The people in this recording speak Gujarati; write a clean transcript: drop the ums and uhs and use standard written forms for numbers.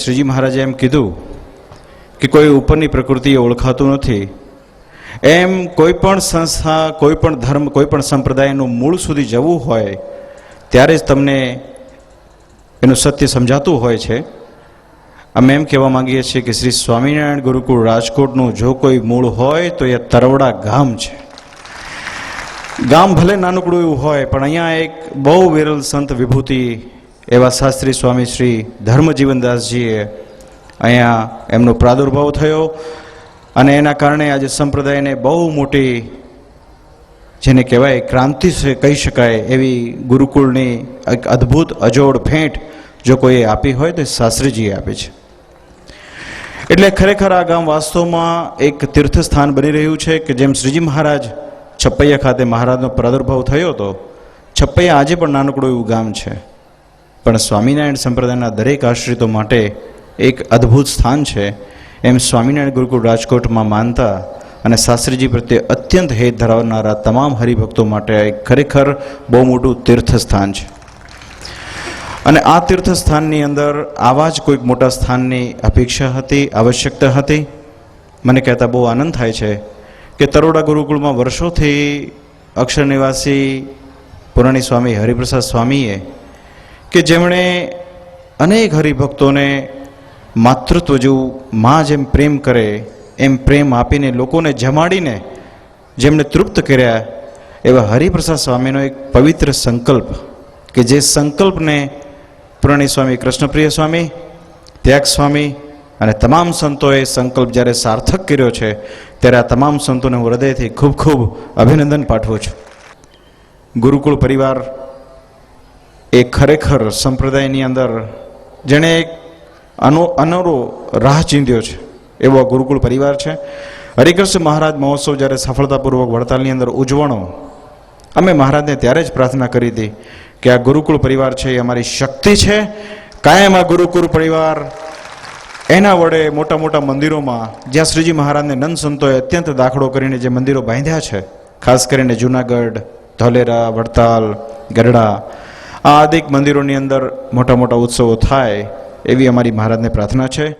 શ્રીજી મહારાજે એમ કીધું કે કોઈ ઉપરની પ્રકૃતિએ ઓળખાતું નથી, એમ કોઈ પણ સંસ્થા, કોઈ પણ ધર્મ, કોઈ પણ સંપ્રદાયનું મૂળ સુધી જવું હોય ત્યારે જ તમને એનું સત્ય સમજાતું હોય છે. અમે એમ કહેવા માંગીએ છીએ કે શ્રી સ્વામિનારાયણ ગુરુકુળ રાજકોટનું જો કોઈ મૂળ હોય તો એ તરવડા ગામ છે. ગામ ભલે નાનકડું એવું હોય, પણ અહીંયા એક બહુ વિરલ સંત વિભૂતિ એવા શાસ્ત્રી સ્વામી શ્રી ધર્મજીવનદાસજીએ અહીંયા એમનો પ્રાદુર્ભાવ થયો અને એના કારણે આજે સંપ્રદાયને બહુ મોટી, જેને કહેવાય ક્રાંતિ કહી શકાય એવી ગુરુકુળની એક અદ્ભુત અજોડ ભેટ જો કોઈએ આપી હોય તો શાસ્ત્રીજીએ આપી છે. એટલે ખરેખર આ ગામ વાસ્તવમાં એક તીર્થસ્થાન બની રહ્યું છે કે જેમ શ્રીજી મહારાજ છપૈયા ખાતે મહારાજનો પ્રાદુર્ભાવ થયો હતો, છપૈયા આજે પણ નાનકડું એવું ગામ છે, પણ સ્વામિનારાયણ સંપ્રદાયના દરેક આશ્રિતો માટે એક અદ્ભુત સ્થાન છે. એમ સ્વામિનારાયણ ગુરુકુળ રાજકોટમાં માનતા અને શાસ્ત્રીજી પ્રત્યે અત્યંત હેત ધરાવનારા તમામ હરિભક્તો માટે એક ખરેખર બહુ મોટું તીર્થસ્થાન છે. અને આ તીર્થસ્થાનની અંદર આવા જ કોઈક મોટા સ્થાનની અપેક્ષા હતી, આવશ્યકતા હતી. મને કહેતા બહુ આનંદ થાય છે કે તરોડા ગુરુકુળમાં વર્ષોથી અક્ષર નિવાસી પુરાણી સ્વામી હરિપ્રસાદ સ્વામીએ કે જેમણે અનેક હરિભક્તોને માતૃત્વ જેવું માં જેમ પ્રેમ કરે એમ પ્રેમ આપીને લોકોને જમાડીને જેમણે તૃપ્ત કર્યા, એવા હરિપ્રસાદ સ્વામીનો એક પવિત્ર સંકલ્પ કે જે સંકલ્પને પુરાણી સ્વામી કૃષ્ણપ્રિય સ્વામી, ત્યાગ સ્વામી અને તમામ સંતોએ સંકલ્પ જ્યારે સાર્થક કર્યો છે ત્યારે આ તમામ સંતોને હું હૃદયથી ખૂબ ખૂબ અભિનંદન પાઠવું છું. ગુરુકુળ પરિવાર એ ખરેખર સંપ્રદાયની અંદર જેણે એક અનોરો રાહ ચીંધ્યો છે એવો આ ગુરુકુળ પરિવાર છે. હરિકૃષ્ણ મહારાજ મહોત્સવ જ્યારે સફળતાપૂર્વક વડતાલની અંદર ઉજવણો, અમે મહારાજને ત્યારે જ પ્રાર્થના કરી હતી કે આ ગુરુકુળ પરિવાર છે એ અમારી શક્તિ છે. કાયમ આ ગુરુકુળ પરિવાર એના વડે મોટા મોટા મંદિરોમાં, જ્યાં શ્રીજી મહારાજને નંદ સંતોએ અત્યંત દાખલો કરીને જે મંદિરો બાંધ્યા છે, ખાસ કરીને જુનાગઢ, ધોલેરા, વડતાલ, ગઢડા, આ અનેક મંદિરોની અંદર મોટા મોટા ઉત્સવો થાય એવી અમારી મહારાજને પ્રાર્થના છે.